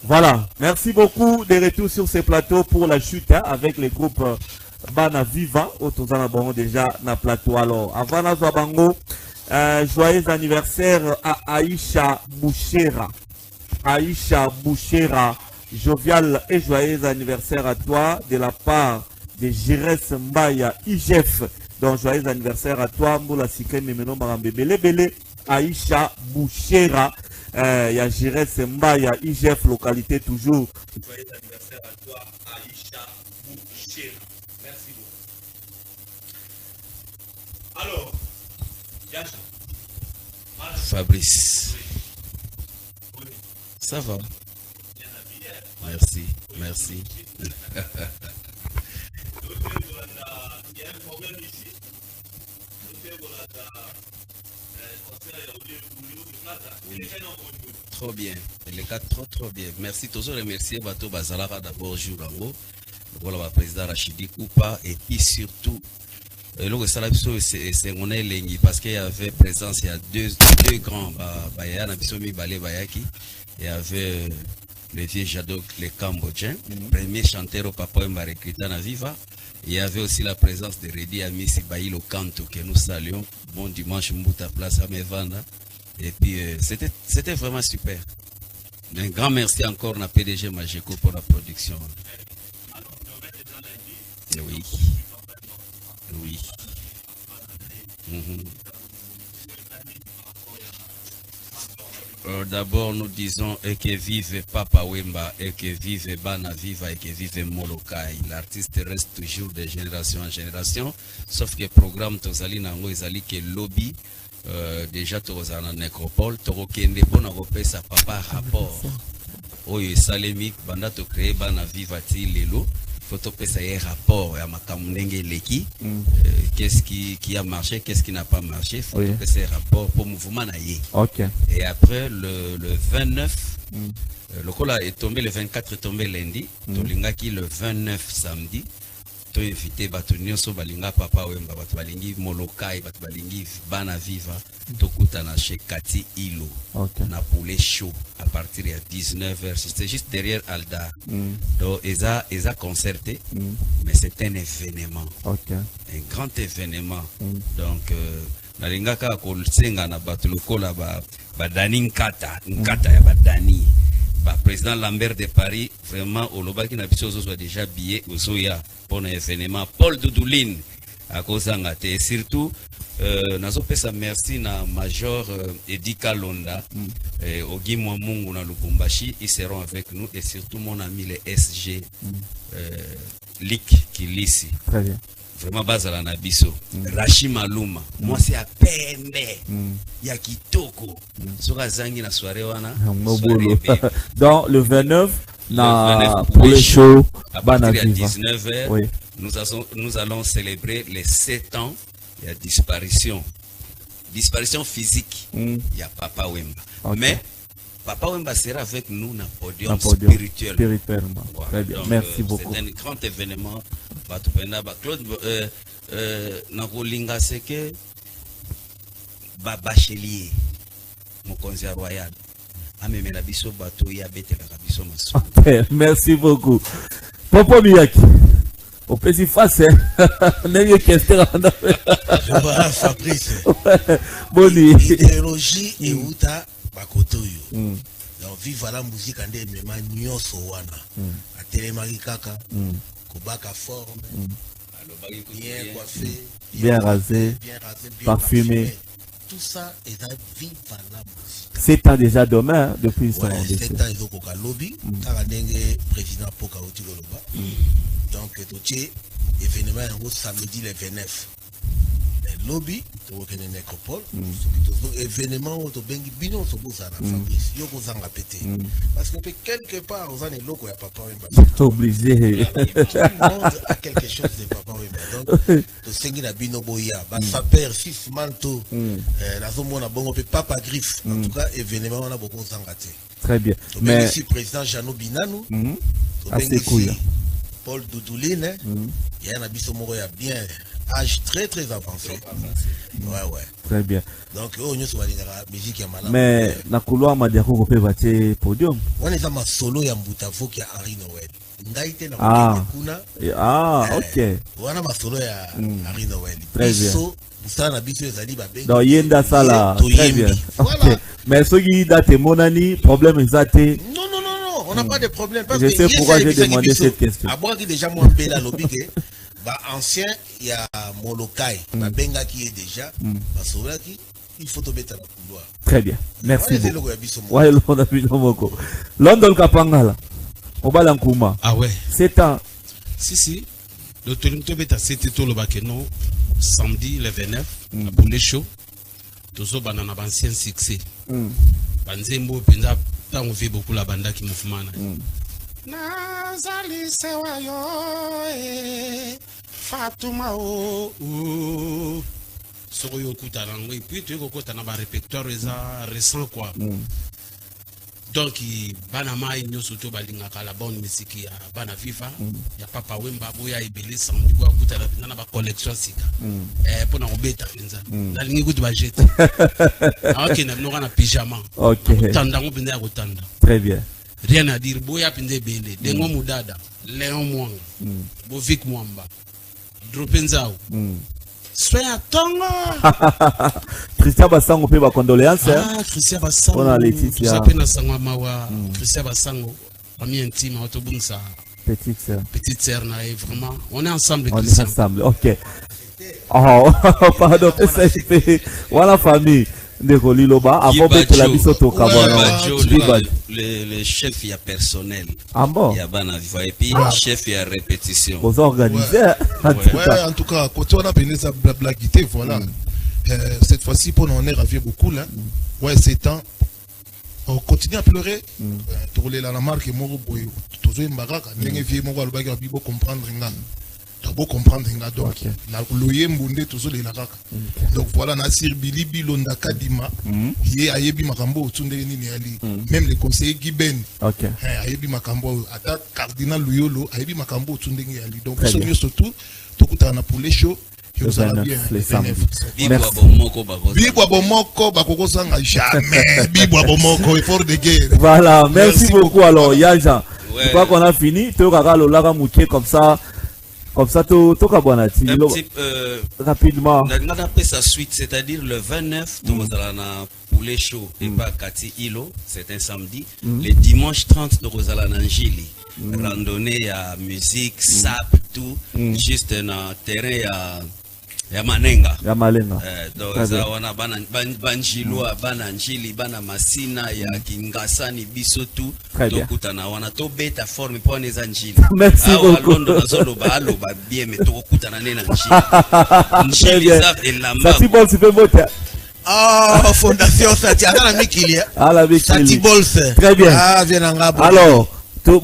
Voilà, merci beaucoup de retour sur ces plateaux pour la chute hein, avec les groupes Bana Viva, autour bon déjà na plateau. Alors, avant la Bango, joyeux anniversaire à Aïcha Bouchera. Aïcha Bouchera, jovial et joyeux anniversaire à toi de la part de Jires Mbaya IGF. Donc, joyeux anniversaire à toi, Moula Sikre Memeno Marambe Bele Aïcha Bouchera. Il y a Jires Mbaya IGF, localité toujours. Joyeux anniversaire à toi, Aïcha Bouchera. Merci beaucoup. Alors, Yacha. Fabrice. Oui. Ça va? Merci, merci. Il y a un problème ici. Trop bien. Les gars, trop bien. Merci. Toujours remercier Bato Bazalara d'abord, Jourango. Voilà, le président Rachidi Koupa. Et puis surtout, le Salabiso, c'est Lengi parce qu'il y avait présence, il y a deux grands. Il y avait le vieux Jadok, les Cambodgiens, premier chanteur au Papa Mbarekrita na Viva. Il y avait aussi la présence de Redi Amisi Baïlo Kanto que nous saluons. Bon dimanche, Mbouta Place à Mevanda. Et puis, c'était vraiment super. Un grand merci encore à PDG Majeko pour la production. Oui. Oui. D'abord, nous disons et que vive Papa Wemba, et que vive Bana Viva, et que vive Molokai. L'artiste reste toujours de génération en génération, sauf que le programme Tozali Nango Ezali que lobby, déjà Tozali en nécropole, Torokende bon à sa papa rapport. Oyo Salemik, Banda to créé Bana Viva Ti Lelo. Faut un rapport à Makamundenge Leki, qu'est-ce qui a marché, qu'est-ce qui n'a pas marché, faut un rapport pour le mouvement naïe. Okay. Et après le 29, le col est tombé, le 24 est tombé lundi, Tolingaki le 29 samedi, tu invité Batonio so balinga Papa Wemba, Batbalingi Molokai, Batbalingi Bana Viva, Tokutana chez Kati Ilo, na poulet chaud à partir de 19h, c'était juste derrière Alda. Donc ils a concerté, mais c'est un événement, un grand événement. Donc nalingaka kolsenga na batulukola ba Dani Nkata ya Badani. Président Lambert de Paris, vraiment, au Lobaki n'a soit déjà billet au Soya pour un événement. Paul Doudouline à Kozangate. Et surtout, nazo pesa merci na Major Edi Kalonda, Ogi Mwamungu na Lubumbashi, ils seront avec nous. Et surtout mon ami le SG, Lik Kilisi. Très bien. Vraiment bazala na biso. Rachima Luma, moi c'est à Pembe. Ya kitoko. Soka zangi na soirée wana. Donc le 29 pour les shows à partir de 19h, oui. Nous allons célébrer les 7 ans de disparition physique. Il y a Papa Wemba. Mais Papa Wemba sera avec nous dans le podium spirituellement. Voilà. Très bien. Donc, merci beaucoup. C'est un grand événement. Claude, Nakolinga c'est que Bachelier, mon conseiller royal, merci beaucoup. Papa Miyaki, au petit face, n'est-ce question. Je vois Fabrice. Boni. Idéologie et outa bakotoyo. Donc vive la musique en des mêmes nyoso wana. A télémari kaka, kobaka forme. bien coiffé, bien rasé, bien parfumé. Tout ça est à vivre la musique. 7 ans déjà demain, depuis son Ouais, décès. 7 ans, ils ont coca lobby. Car le président Poka Otiloloba. Donc, tout événement samedi le 29. Le lobby, tu vois qu'il y a une nécropole. Événement où tu as bino sur la Fabrice. Il y a un pété. Parce que quelque part, on a des locaux à Papa Wemba. Obligé. Tout le monde a quelque chose de Papa Wemba. Donc, tu sais qu'il y a bino boya. Ça perd 6 manteaux. La zone où on a bon, on peut Papa Griffe. En tout cas, événement, on a beaucoup de sangaté. Très bien. Mais ici, président Jeannot Binanou. Assez cool. Paul Doudouline. Il y a un abisso moro bien. Âge très très avancé. Ouais. Très bien. Donc, on est sur la musique qui est malade. Mais, na couloir m'a dit qu'on peut battre podium. On est dans ma solo ya Mbutafo qui a Harry Noël. Ngaite na kuna. Ok. On a ma solo ya Harry Noël. Très bien. Busana biso ezali ba bengi. Donc, yenda ça là. Très bien. Voilà. Mais ceux qui datent monani, problème exacté. Non. On n'a pas de problème. Je sais pourquoi j'ai demandé cette question. À moi qui déjà moi bela lobike. Bah ancien il y a Molokai, bah benga qui est déjà, bah sola qui il faut tomber dans la couloir. Très bien. Merci beaucoup. Ouais, on a vu Moko. London Kapangala. Obala Nkuma. Ah ouais. 7 ans. Si. Le Toronto beta c'était tout le bakeno samedi le 29 à Boulé Show. Tozo banana ancien succès. Banzembo penza tant on fait beaucoup la banda qui mouvement. Nazali sewa yo Fatuma o Soyo kutana et puis tu kokota na ba répertoire récent quoi. Donc banama nyoso to balinga kala bonne musique ya bana viva ya Papa Wemba boya ibele samedi kwa kutana na ba collection sika. Pona obeta penza. Na lingi kutu ba jete. Ok na no kana pyjama. Ok. Tanda ngopenda kutanda. Très bien. Rien à dire, boya pinde bele, dengo mudada, Léon Mwanga, Bovik Mwamba, Dropenzao. Soya tongo. Christian Bassango pe ba condoléances. Christian Bassango. On a Laetitia. Ça pena sangwa mawa. Christian Bassango, ami intime autobunsa. Petite sœur na vraiment, on est ensemble Christian. On est ensemble. OK. Oh, pardon, ça fait voilà famille. Avant de la bisoto le chef y a personnel. Ah bon? Il y a bana viva et puis chef y a répétition. Vous organisez. Ouais, en tout cas, quand on a béni ça blaguité, voilà. Cette fois-ci, pour nous, on est ravi beaucoup là. Ouais, c'est temps. On continue à pleurer. Pour les la marque et moro boy. Toujours une baraka. N'engé vieux moro albaga bibo comprendre rien. D'abord comprendre donc na loyer mbonde toujours les laraka. Donc voilà na sir Billy Bilonda Kadima qui ayebi makambo otunde nini ali même les conseillers Giben ayebi makambo ata cardinal Luyolo ayebi makambo otunde nini ali donc surtout tokuta na pour les shows Bibwa bomoko bakoko sanga jamais Bibwa bomoko effort de guerre. Voilà, merci beaucoup alors Yaja. Je crois qu'on a fini. Tu auras le laga mouké comme ça. Comme ça, rapidement. Après sa suite, c'est-à-dire le 29, nous allons pour les shows et pas Kati Ilo, c'est un samedi. Le dimanche 30, nous allons en Gili. Randonnée à musique, sap, tout. Juste un terrain à Manenga. Ya Malenga. Donc, on a Banjilua, Bananjili, Banamasina, ya Kingasani, Bisotu. Très bien. Donc, on a tout bêta forme pour les Anjili. Merci beaucoup. Bien, mais tout le Ça c'est bon, tu peux monter. Ah, Fondation Sati, à la Mikilia. À la Mikilia. Sati Bolse. Très bien. Ah, viens en Gabon. Alors, une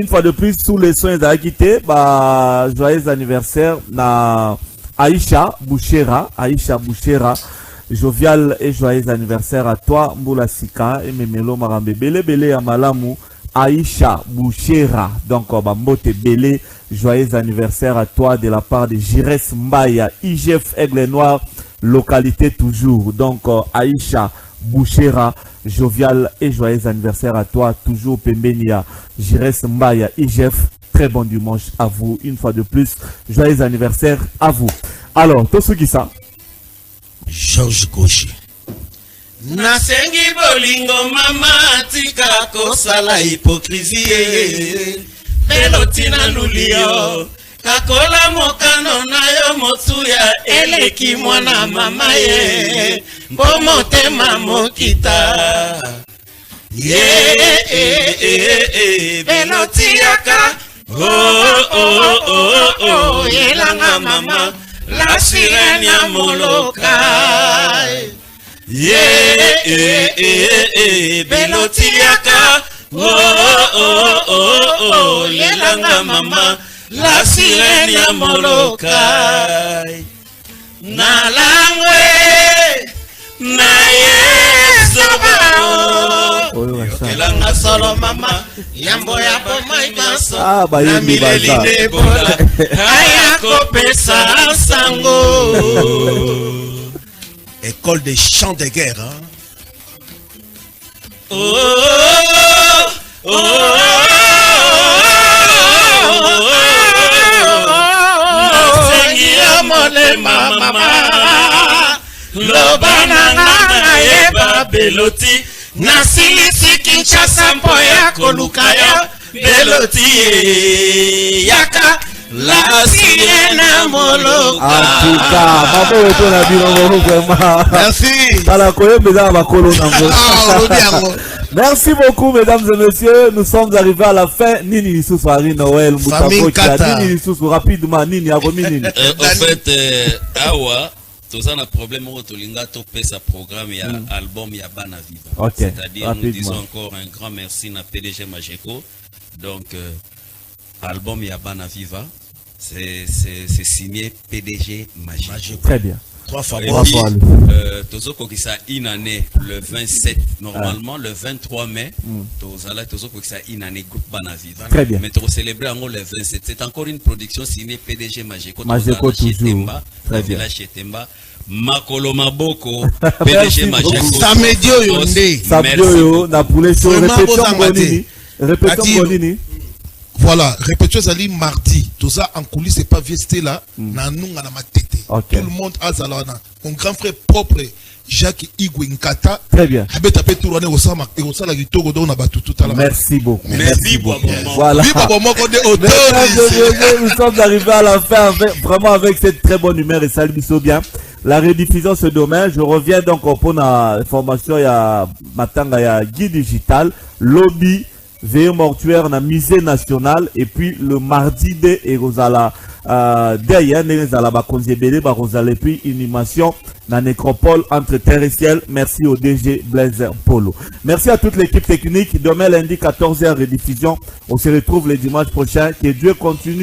fois de plus, sous les soins d'Aguité, joyeux anniversaire na Aïcha Bouchera, jovial et joyeux anniversaire à toi, Mboula Sika et Memelo Marambe, Bele à Malamu, Aïcha Bouchera, donc Mbote Bele, joyeux anniversaire à toi de la part de Jires Mbaya, IGF Aigle Noir, localité toujours, donc Aïcha Bouchera, jovial et joyeux anniversaire à toi, toujours Pembenia, Jires Mbaya, IGF, très bon dimanche à vous, une fois de plus, joyeux anniversaire à vous. Alors, tout ce qui ça Georges Gaucher. Nasengi bolingo mama tika kosala hypocrisie Pelotina lulio kakola mokano na yo motuya eleki mwana mama ye mpo motema mokita ye belotiaka yelanga mama la sirene ya moloka ye belotiaka yelanga mama la sirene ya moloka na langwe na yokelanga solo mama yambo ya bomai baso na mileline bola aya kopesa sango. École des chants de guerre, hein? Lobananga beloti nasilisi Kinshasa mpo ya koluka yo beloti yaka la sirena moloka. En tout cas, maman est ton habit vraiment. Merci. Merci beaucoup, mesdames et messieurs. Nous sommes arrivés à la fin. Nini Soussoari Noël Famille Kata. Nini Soussou rapidement. Nini Agomi Nini. En fait, Awa, tout ça, un problème au Tolinga, topé sa programme, il y a album, il y a Bana Viva. Ok. C'est-à-dire, nous disons encore un grand merci à PDG Majeko. Donc, album, il y a Bana Viva. C'est signé PDG Majeko. Très bien. 3 fois. Tozoko qui ça une année le 27 normalement le 23 mai Tozala Tozoko qui ça une année groupe Bana Viva. Très bien. Mais trop célébrer en le 27 c'est encore une production signée PDG Majeko. Majeko toujours. Très bien. Chez Temba Makolo Maboko PDG Majeko. Samedio Yonde. Samedio na poulet chaud. Répétons Bonini. Voilà, répétition Zali mardi. Tout ça en coulisses, c'est pas viesté là. Nanunga na matete. Tout le monde a Zalana. Mon grand frère propre, Jacques Igwinkata. Très bien. Merci beaucoup. Merci beaucoup. Voilà. Nous sommes arrivés à la fin vraiment avec cette très bonne humeur et salut bien. La rediffusion ce demain. Je reviens donc pour la formation. Il y a Matanga, il y a Guide Digital, Lobby. Veille mortuaire na musée national et puis le mardi de Erosala derrière Nerezala Bakonzebele Barosala et puis une animation na nécropole entre terre et ciel. Merci au DG Blaise Polo. Merci à toute l'équipe technique. Demain lundi 14h rediffusion. On se retrouve le dimanche prochain. Que Dieu continue